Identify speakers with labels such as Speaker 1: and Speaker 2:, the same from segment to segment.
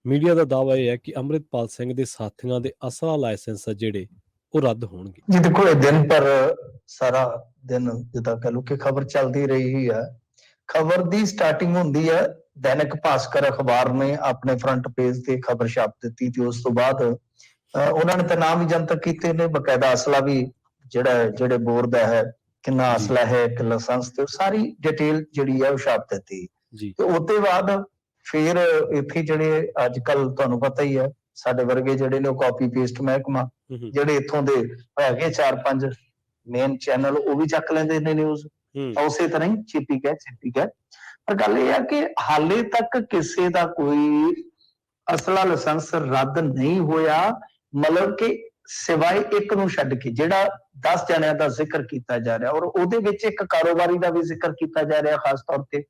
Speaker 1: Media ਦਾ ਦਾਅਵਾ ਇਹ ਹੈ ਕਿ ਅੰਮ੍ਰਿਤਪਾਲ ਸਿੰਘ ਦੇ ਸਾਥੀਆਂ ਦੇ ਅਸਲਾ ਲਾਇਸੈਂਸ ਆ ਜਿਹੜੇ ਉਹ ਰੱਦ ਹੋਣਗੇ।
Speaker 2: ਜੀ ਦੇਖੋ, ਇਹ ਦਿਨ ਪਰ ਸਾਰਾ ਦਿਨ ਜਿੱਦਾਂ ਕਹ ਲਓ ਕਿ ਖਬਰ ਚੱਲਦੀ ਰਹੀ ਹੈ। ਖਬਰ ਦੀ ਸਟਾਰਟਿੰਗ ਹੁੰਦੀ ਹੈ, ਦੈਨਿਕ ਭਾਸਕਰ ਅਖਬਾਰ ਨੇ ਆਪਣੇ ਫਰੰਟ ਪੇਜ ਤੇ ਖਬਰ ਛਾਪ ਦਿੱਤੀ ਤੇ ਉਸ ਤੋਂ ਬਾਅਦ ਉਹਨਾਂ ਨੇ ਤਾਂ ਨਾਮ ਵੀ ਜਨਤਕ ਕੀਤੇ ਨੇ, ਬਕਾਇਦਾ ਅਸਲਾ ਵੀ ਜਿਹੜੇ ਬੋਰ ਦਾ ਹੈ, ਕਿੰਨਾ ਅਸਲਾ ਹੈ, ਕਿ ਲਾਇਸੈਂਸ ਤੇ ਸਾਰੀ ਡਿਟੇਲ ਜਿਹੜੀ ਹੈ ਉਹ ਛਾਪ ਦਿੱਤੀ। ਤੇ ਉਹਦੇ ਬਾਅਦ ਫਿਰ ਇੱਥੇ ਜਿਹੜੇ ਅੱਜ ਕੱਲ ਤੁਹਾਨੂੰ ਪਤਾ ਹੀ ਹੈ, ਸਾਡੇ ਵਰਗੇ ਜਿਹੜੇ ਨੇ ਉਹ ਕਾਪੀ ਪੇਸਟ ਮਹਿਕਮਾ, ਜਿਹੜੇ ਇੱਥੋਂ ਦੇ ਹੈਗੇ 4-5 ਮੇਨ ਚੈਨਲ, ਉਹ ਵੀ ਚੱਕ ਲੈਂਦੇ ਨੇ ਨਿਊਜ਼, ਉਸੇ ਤਰ੍ਹਾਂ ਹੀ ਛੇਤੀ ਗਏ। ਪਰ ਗੱਲ ਇਹ ਹੈ ਕਿ ਹਾਲੇ ਤੱਕ ਕਿਸੇ ਦਾ ਕੋਈ ਅਸਲਾ ਲਾਇਸੈਂਸ ਰੱਦ ਨਹੀਂ ਹੋਇਆ, ਮਤਲਬ ਕਿ ਸਿਵਾਏ ਇੱਕ ਨੂੰ ਛੱਡ ਕੇ, ਜਿਹੜਾ 10 ਜਣਿਆਂ ਦਾ ਜ਼ਿਕਰ ਕੀਤਾ ਜਾ ਰਿਹਾ, ਔਰ ਉਹਦੇ ਵਿੱਚ ਇੱਕ ਕਾਰੋਬਾਰੀ ਦਾ ਵੀ ਜ਼ਿਕਰ ਕੀਤਾ ਜਾ ਰਿਹਾ ਖਾਸ ਤੌਰ ਤੇ,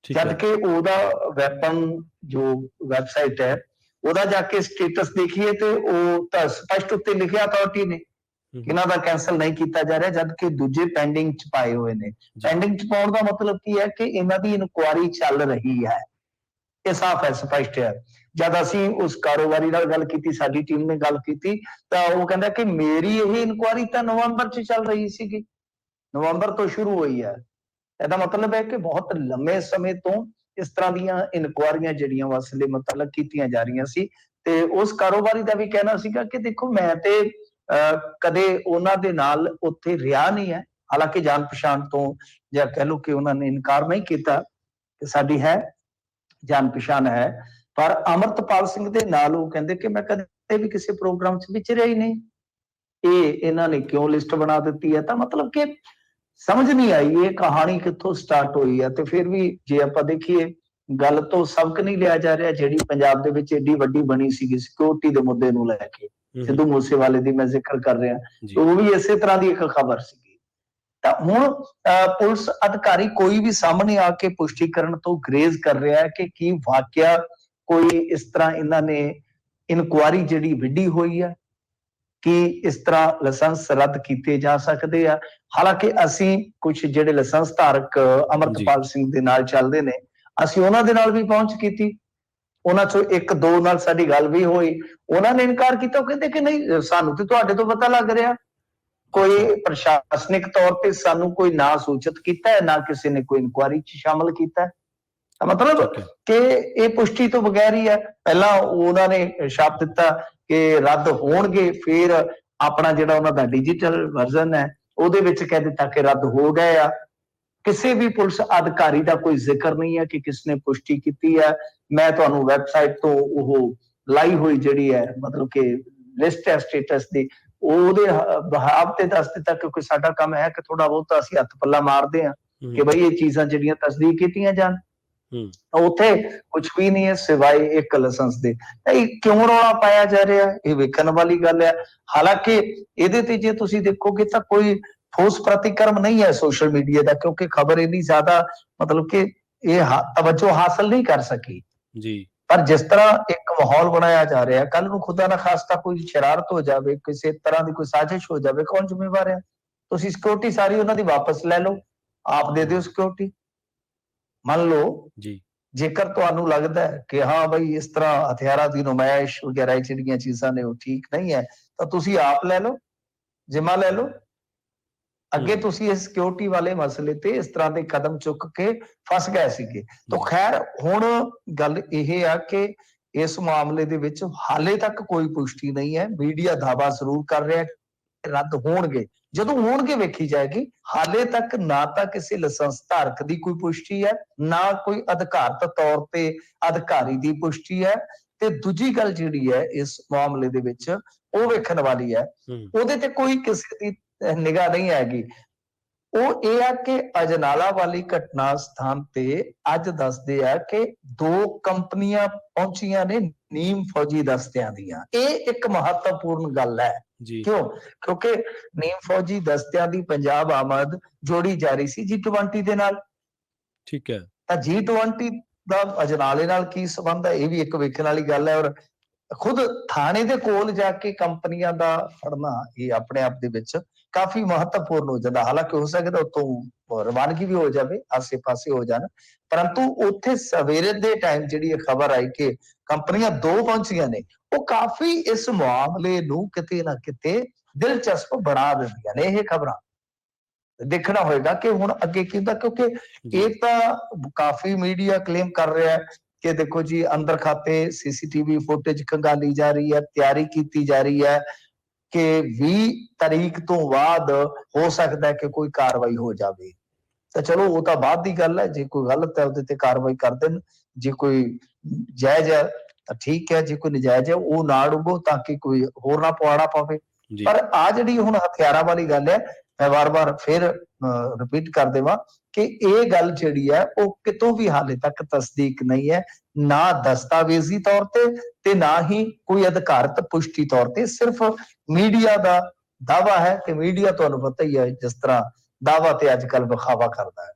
Speaker 2: ਜਦ ਕਿ ਉਹਦਾ ਵੈਪਨ ਜੋ ਵੈਬਸਾਈਟ ਹੈ ਉਹਦਾ ਜਾ ਕੇ ਸਟੇਟਸ ਦੇਖੀਏ ਤੇ ਉਹ ਤਾਂ ਸਪਸ਼ਟ ਉੱਤੇ ਲਿਖਿਆ ਅਥਾਰਟੀ ਨੇ ਇਹਨਾਂ ਦਾ ਕੈਂਸਲ ਨਹੀਂ ਕੀਤਾ ਜਾ ਰਿਹਾ, ਜਦ ਕਿ ਦੂਜੇ ਪੈਂਡਿੰਗ ਚ ਪਾਏ ਹੋਏ ਨੇ। ਪੈਂਡਿੰਗ ਚ ਪਾਉਣ ਦਾ ਮਤਲਬ ਕੀ ਹੈ ਕਿ ਇਹਨਾਂ ਦੀ ਇਨਕੁਆਇਰੀ ਚੱਲ ਰਹੀ ਹੈ, ਇਹ ਸਾਫ਼ ਹੈ, ਸਪਸ਼ਟ ਹੈ। ਜਦ ਅਸੀਂ ਉਸ ਕਾਰੋਬਾਰੀ ਨਾਲ ਗੱਲ ਕੀਤੀ, ਸਾਡੀ ਟੀਮ ਨੇ ਗੱਲ ਕੀਤੀ, ਤਾਂ ਉਹ ਕਹਿੰਦਾ ਕਿ ਮੇਰੀ ਇਹ ਇਨਕੁਆਇਰੀ ਤਾਂ ਨਵੰਬਰ ਚ ਚੱਲ ਰਹੀ ਸੀਗੀ, ਨਵੰਬਰ ਤੋਂ ਸ਼ੁਰੂ ਹੋਈ ਹੈ। ਇਹਦਾ ਮਤਲਬ ਹੈ ਕਿ ਬਹੁਤ ਲੰਮੇ ਸਮੇਂ ਤੋਂ ਇਸ ਤਰ੍ਹਾਂ ਦੀਆਂ ਇਨਕੁਆਇਰੀਆਂ ਜਿਹੜੀਆਂ ਵਸਲੇ ਮੁਤਲਕ ਕੀਤੀਆਂ ਜਾ ਰਹੀਆਂ ਸੀ। ਤੇ ਉਸ ਕਾਰੋਬਾਰੀ ਦਾ ਵੀ ਕਹਿਣਾ ਸੀਗਾ ਕਿ ਦੇਖੋ, ਮੈਂ ਤੇ ਕਦੇ ਉਹਨਾਂ ਦੇ ਨਾਲ ਉੱਥੇ ਰਿਹਾ ਨਹੀਂ ਹੈ, ਹਾਲਾਂਕਿ ਜਾਣ ਪਛਾਣ ਤੋਂ, ਜਾਂ ਕਹਿ ਲਓ ਕਿ ਉਹਨਾਂ ਨੇ ਇਨਕਾਰ ਨਹੀਂ ਕੀਤਾ ਕਿ ਸਾਡੀ ਹੈ ਜਾਣ ਪਛਾਣ ਹੈ, ਪਰ ਅੰਮ੍ਰਿਤਪਾਲ ਸਿੰਘ ਦੇ ਨਾਲ ਉਹ ਕਹਿੰਦੇ ਕਿ ਮੈਂ ਕਦੇ ਵੀ ਕਿਸੇ ਪ੍ਰੋਗਰਾਮ 'ਚ ਵਿਚਰਿਆ ਹੀ ਨਹੀਂ। ਇਹ ਇਹਨਾਂ ਨੇ ਕਿਉਂ ਲਿਸਟ ਬਣਾ ਦਿੱਤੀ ਹੈ? ਤਾਂ ਮਤਲਬ ਕਿ ਸਮਝ ਨਹੀਂ ਆਈ ਇਹ ਕਹਾਣੀ ਕਿੱਥੋਂ ਸਟਾਰਟ ਹੋਈ ਹੈ। ਤੇ ਫਿਰ ਵੀ ਜੇ ਆਪਾਂ ਦੇਖੀਏ, ਗੱਲ ਤੋਂ ਸਬਕ ਨਹੀਂ ਲਿਆ ਜਾ ਰਿਹਾ, ਜਿਹੜੀ ਪੰਜਾਬ ਦੇ ਵਿੱਚ ਏਡੀ ਵੱਡੀ ਬਣੀ ਸੀਗੀ ਸਿਕਿਉਰਿਟੀ ਦੇ ਮੁੱਦੇ ਨੂੰ ਲੈ ਕੇ, ਸਿੱਧੂ ਮੂਸੇਵਾਲੇ ਦੀ ਮੈਂ ਜ਼ਿਕਰ ਕਰ ਰਿਹਾ, ਉਹ ਵੀ ਇਸੇ ਤਰ੍ਹਾਂ ਦੀ ਇੱਕ ਖਬਰ ਸੀਗੀ। ਤਾਂ ਹੁਣ ਪੁਲਿਸ ਅਧਿਕਾਰੀ ਕੋਈ ਵੀ ਸਾਹਮਣੇ ਆ ਕੇ ਪੁਸ਼ਟੀ ਕਰਨ ਤੋਂ ਗਰੇਜ਼ ਕਰ ਰਿਹਾ ਹੈ ਕਿ ਕੀ ਵਾਕਿਆ ਕੋਈ ਇਸ ਤਰ੍ਹਾਂ ਇਹਨਾਂ ਨੇ ਇਨਕੁਆਇਰੀ ਜਿਹੜੀ ਵਿੱਢੀ ਹੋਈ ਹੈ, ਕਿ ਇਸ ਤਰ੍ਹਾਂ ਲਾਇਸੈਂਸ ਰੱਦ ਕੀਤੇ ਜਾ ਸਕਦੇ ਆ। ਹਾਲਾਂਕਿ ਅਸੀਂ ਕੁਝ ਜਿਹੜੇ ਲਾਇਸੈਂਸ ਧਾਰਕ ਅੰਮ੍ਰਿਤਪਾਲ ਸਿੰਘ ਦੇ ਨਾਲ ਚੱਲਦੇ ਨੇ, ਅਸੀਂ ਉਹਨਾਂ ਦੇ ਨਾਲ ਵੀ ਪਹੁੰਚ ਕੀਤੀ, ਉਹਨਾਂ ਚੋਂ 1-2 ਨਾਲ ਸਾਡੀ ਗੱਲ ਵੀ ਹੋਈ, ਉਹਨਾਂ ਨੇ ਇਨਕਾਰ ਕੀਤਾ। ਉਹ ਕਹਿੰਦੇ ਕਿ ਨਹੀਂ, ਸਾਨੂੰ ਤੇ ਤੁਹਾਡੇ ਤੋਂ ਪਤਾ ਲੱਗ ਰਿਹਾ, ਕੋਈ ਪ੍ਰਸ਼ਾਸਨਿਕ ਤੌਰ ਤੇ ਸਾਨੂੰ ਕੋਈ ਨਾ ਸੂਚਿਤ ਕੀਤਾ ਹੈ, ਨਾ ਕਿਸੇ ਨੇ ਕੋਈ ਇਨਕੁਆਇਰੀ ਚ ਸ਼ਾਮਲ ਕੀਤਾ। ਮਤਲਬ ਕਿ ਇਹ ਪੁਸ਼ਟੀ ਤੋਂ ਬਗੈਰ ਹੀ ਹੈ। ਪਹਿਲਾਂ ਉਹਨਾਂ ਨੇ ਛਾਪ ਦਿੱਤਾ ਕਿ ਰੱਦ ਹੋਣਗੇ, ਫਿਰ ਆਪਣਾ ਜਿਹੜਾ ਉਹਨਾਂ ਦਾ ਡਿਜੀਟਲ ਵਰਜ਼ਨ ਹੈ ਉਹਦੇ ਵਿੱਚ ਕਹਿ ਦਿੱਤਾ ਕਿ ਰੱਦ ਹੋ ਗਏ ਆ। ਕਿਸੇ ਵੀ ਪੁਲਿਸ ਅਧਿਕਾਰੀ ਦਾ ਕੋਈ ਜ਼ਿਕਰ ਨਹੀਂ ਹੈ ਕਿ ਕਿਸਨੇ ਪੁਸ਼ਟੀ ਕੀਤੀ ਹੈ। ਮੈਂ ਤੁਹਾਨੂੰ ਵੈਬਸਾਈਟ ਤੋਂ ਉਹ ਲਾਈ ਹੋਈ ਜਿਹੜੀ ਹੈ, ਮਤਲਬ ਕਿ ਲਿਸਟ ਹੈ ਸਟੇਟਸ ਦੀ, ਉਹਦੇ ਬਹਾਵ ਤੇ ਦੱਸ ਦਿੱਤਾ, ਕਿਉਂਕਿ ਸਾਡਾ ਕੰਮ ਹੈ ਕਿ ਥੋੜਾ ਬਹੁਤ ਅਸੀਂ ਹੱਥ ਪੱਲਾ ਮਾਰਦੇ ਹਾਂ ਕਿ ਬਈ ਇਹ ਚੀਜ਼ਾਂ ਜਿਹੜੀਆਂ ਤਸਦੀਕ ਕੀਤੀਆਂ ਜਾਣ। ਉੱਥੇ ਕੁਝ ਵੀ ਨਹੀਂ ਹੈ ਸਿਵਾਏ ਇੱਕ ਲਾਇਸੈਂਸ ਦੇ। ਇਹ ਕਿਉਂ ਰੌਲਾ ਪਾਇਆ ਜਾ ਰਿਹਾ, ਇਹ ਵੇਖਣ ਵਾਲੀ ਗੱਲ ਹੈ। ਹਾਲਾਂਕਿ ਇਹਦੇ ਤੇ ਜੇ ਤੁਸੀਂ ਦੇਖੋਗੇ ਤਾਂ ਕੋਈ ਠੋਸ ਪ੍ਰਤੀਕਰਮ ਨਹੀਂ ਹੈ ਸੋਸ਼ਲ ਮੀਡੀਆ ਦਾ, ਕਿਉਂਕਿ ਖਬਰ ਇੰਨੀ ਜ਼ਿਆਦਾ ਮਤਲਬ ਕਿ ਇਹ ਤਵੱਜੋ ਹਾਸਲ ਨਹੀਂ ਕਰ ਸਕੀ ਜੀ। ਪਰ ਜਿਸ ਤਰ੍ਹਾਂ ਇੱਕ ਮਾਹੌਲ ਬਣਾਇਆ ਜਾ ਰਿਹਾ, ਕੱਲ ਨੂੰ ਖੁਦਾ ਨਾ ਖਾਸਤਾ ਕੋਈ ਸ਼ਰਾਰਤ ਹੋ ਜਾਵੇ, ਕਿਸੇ ਤਰ੍ਹਾਂ ਦੀ ਕੋਈ ਸਾਜ਼ਿਸ਼ ਹੋ ਜਾਵੇ, ਕੌਣ ਜ਼ਿੰਮੇਵਾਰ ਹੈ? ਤੁਸੀਂ ਸਿਕਿਉਰਿਟੀ ਸਾਰੀ ਉਹਨਾਂ ਦੀ ਵਾਪਸ ਲੈ ਲਓ, ਆਪ ਦੇ ਦਿਓ ਸਿਕਿਉਰਿਟੀ। ਮੰਨ ਲਓ ਜੀ, ਜੇਕਰ ਤੁਹਾਨੂੰ ਲੱਗਦਾ ਹੈ ਕਿ ਹਾਂ ਬਈ ਇਸ ਤਰ੍ਹਾਂ ਹਥਿਆਰਾਂ ਦੀ ਨੁਮਾਇਸ਼ ਵਗੈਰਾ ਜਿਹੜੀਆਂ ਚੀਜ਼ਾਂ ਨੇ ਉਹ ਠੀਕ ਨਹੀਂ ਹੈ, ਤਾਂ ਤੁਸੀਂ ਆਪ ਲੈ ਲਓ, ਜ਼ਿੰਮਾ ਲੈ ਲਓ। ਅੱਗੇ ਤੁਸੀਂ ਇਸ ਸਿਕਿਉਰਿਟੀ ਵਾਲੇ ਮਸਲੇ ਤੇ ਇਸ ਤਰ੍ਹਾਂ ਦੇ ਕਦਮ ਚੁੱਕ ਕੇ ਫਸ ਗਏ ਸੀਗੇ। ਤਾਂ ਖੈਰ ਹੁਣ ਗੱਲ ਇਹ ਆ ਕਿ ਇਸ ਮਾਮਲੇ ਦੇ ਵਿੱਚ ਹਾਲੇ ਤੱਕ ਕੋਈ ਪੁਸ਼ਟੀ ਨਹੀਂ ਹੈ। ਮੀਡੀਆ ਦਾਅਵਾ ਜ਼ਰੂਰ ਕਰ ਰਿਹਾ ਕਿ ਰੱਦ ਹੋਣਗੇ, ਜਦੋਂ ਹੋਣਗੇ ਵੇਖੀ ਜਾਏਗੀ। ਹਾਲੇ ਤੱਕ ਨਾ ਤਾਂ ਕਿਸੇ ਲਾਇਸੈਂਸ ਧਾਰਕ ਦੀ ਕੋਈ ਪੁਸ਼ਟੀ ਹੈ, ਨਾ ਕੋਈ ਅਧਿਕਾਰਤ ਤੌਰ ਤੇ ਅਧਿਕਾਰੀ ਦੀ ਪੁਸ਼ਟੀ ਹੈ। ਤੇ ਦੂਜੀ ਗੱਲ ਜਿਹੜੀ ਹੈ ਇਸ ਮਾਮਲੇ ਦੇ ਵਿੱਚ ਉਹ ਵੇਖਣ ਵਾਲੀ ਹੈ, ਉਹਦੇ ਤੇ ਕੋਈ ਕਿਸੇ ਦੀ ਨਿਗਾਹ ਨਹੀਂ ਹੈਗੀ। ਉਹ ਇਹ ਆ ਕਿ ਅਜਨਾਲਾ ਵਾਲੀ ਘਟਨਾ ਸਥਾਨ ਤੇ ਅੱਜ ਦੱਸਦੇ ਆ ਕਿ 2 ਕੰਪਨੀਆਂ ਪਹੁੰਚੀਆਂ ਨੇ ਨੀਮ ਫੌਜੀ ਦਸਤਿਆਂ ਦੀਆਂ। ਇਹ ਇੱਕ ਮਹੱਤਵਪੂਰਨ ਗੱਲ ਹੈ। ਕਿਉਂ? ਕਿਉਂਕਿ ਨੀਮ ਫੌਜੀ ਦਸਤਿਆਂ ਦੀ ਪੰਜਾਬ ਆਮਦ ਜੋੜੀ ਜਾ ਰਹੀ ਸੀ G20 ਦੇ ਨਾਲ। ਠੀਕ ਹੈ, ਤਾਂ G20 ਦਾ ਅਜਨਾਲੇ ਨਾਲ ਕੀ ਸੰਬੰਧ ਹੈ, ਇਹ ਵੀ ਇੱਕ ਵੇਖਣ ਵਾਲੀ ਗੱਲ ਹੈ। ਔਰ ਖੁਦ ਥਾਣੇ ਦੇ ਕੋਲ ਜਾ ਕੇ ਕੰਪਨੀਆਂ ਦਾ ਫੜਨਾ, ਇਹ ਆਪਣੇ ਆਪ ਦੇ ਵਿੱਚ ਕਾਫੀ ਮਹੱਤਵਪੂਰਨ ਹੋ ਜਾਂਦਾ। ਹਾਲਾਂਕਿ ਹੋ ਸਕਦਾ ਉਤੋਂ ਰਵਾਨਗੀ ਵੀ ਹੋ ਜਾਵੇ, ਆਸੇ-ਪਾਸੇ ਹੋ ਜਾਣ, ਪਰੰਤੂ ਉੱਥੇ ਸਵੇਰੇ ਦੇ ਟਾਈਮ ਜਿਹੜੀ ਇਹ ਖਬਰ ਆਈ ਕਿ ਕੰਪਨੀਆਂ 2 ਪਹੁੰਚੀਆਂ ਨੇ, ਉਹ ਕਾਫੀ ਇਸ ਮਾਮਲੇ ਨੂੰ ਕਿਤੇ ਨਾ ਕਿਤੇ ਦਿਲਚਸਪ ਬਣਾ ਦਿੰਦੀਆਂ ਨੇ ਇਹ ਖਬਰਾਂ। ਦੇਖਣਾ ਹੋਏਗਾ ਕਿ ਹੁਣ ਅੱਗੇ ਕੀ ਹੁੰਦਾ, ਕਿਉਂਕਿ
Speaker 1: ਜੀ,
Speaker 2: ਇਹ ਤਾਂ ਕਾਫੀ ਮੀਡੀਆ ਕਲੇਮ ਕਰ ਰਿਹਾ ਹੈ ਕਿ ਦੇਖੋ ਜੀ ਅੰਦਰ ਖਾਤੇ ਸੀਸੀਟੀਵੀ ਫੁਟੇਜ ਖੰਗਾਲੀ ਜਾ ਰਹੀ ਹੈ, ਤਿਆਰੀ ਕੀਤੀ ਜਾ ਰਹੀ ਹੈ ਕਿ 20 ਤਾਰੀਖ ਤੋਂ ਬਾਅਦ ਹੋ ਸਕਦਾ ਹੈ ਕਿ ਕੋਈ ਕਾਰਵਾਈ ਹੋ ਜਾਵੇ। ਤਾਂ ਚਲੋ ਉਹ ਤਾਂ ਬਾਅਦ ਦੀ ਗੱਲ ਹੈ, ਜੇ ਕੋਈ ਗਲਤ ਹੈ ਉਹਦੇ ਤੇ ਕਾਰਵਾਈ ਕਰ ਦੇਣ, ਜੇ ਕੋਈ ਜਾਇਜ਼ ਹੈ ਤਾਂ ਠੀਕ ਹੈ, ਜੇ ਕੋਈ ਨਜਾਇਜ਼ ਹੈ ਉਹ ਨਾ ਡੁੱਬੋ ਤਾਂ ਕਿ ਕੋਈ ਹੋਰ ਨਾ ਪੁਆੜਾ ਪਵੇ।
Speaker 1: ਜੀ,
Speaker 2: ਪਰ ਆ ਜਿਹੜੀ ਹੁਣ ਹਥਿਆਰਾਂ ਵਾਲੀ ਗੱਲ ਹੈ, ਮੈਂ ਵਾਰ-ਵਾਰ ਫਿਰ ਰਿਪੀਟ ਕਰ ਦੇਵਾਂ ਕਿ ਇਹ ਗੱਲ ਜਿਹੜੀ ਹੈ ਉਹ ਕਿਤੋਂ ਵੀ ਹਾਲੇ ਤੱਕ ਤਸਦੀਕ ਨਹੀਂ ਹੈ, ਨਾ ਦਸਤਾਵੇਜ਼ੀ ਤੌਰ ਤੇ ਨਾ ਹੀ ਕੋਈ ਅਧਿਕਾਰਤ ਪੁਸ਼ਟੀ ਤੌਰ ਤੇ, ਸਿਰਫ ਮੀਡੀਆ ਦਾ ਦਾਵਾ ਹੈ ਕਿ ਮੀਡੀਆ ਤੁਹਾਨੂੰ ਪਤਾ ਹੀ ਹੈ ਜਿਸ ਤਰ੍ਹਾਂ ਦਾਵਾ ਤੇ ਅੱਜ ਕੱਲ ਵਿਖਾਵਾ ਕਰਦਾ ਹੈ।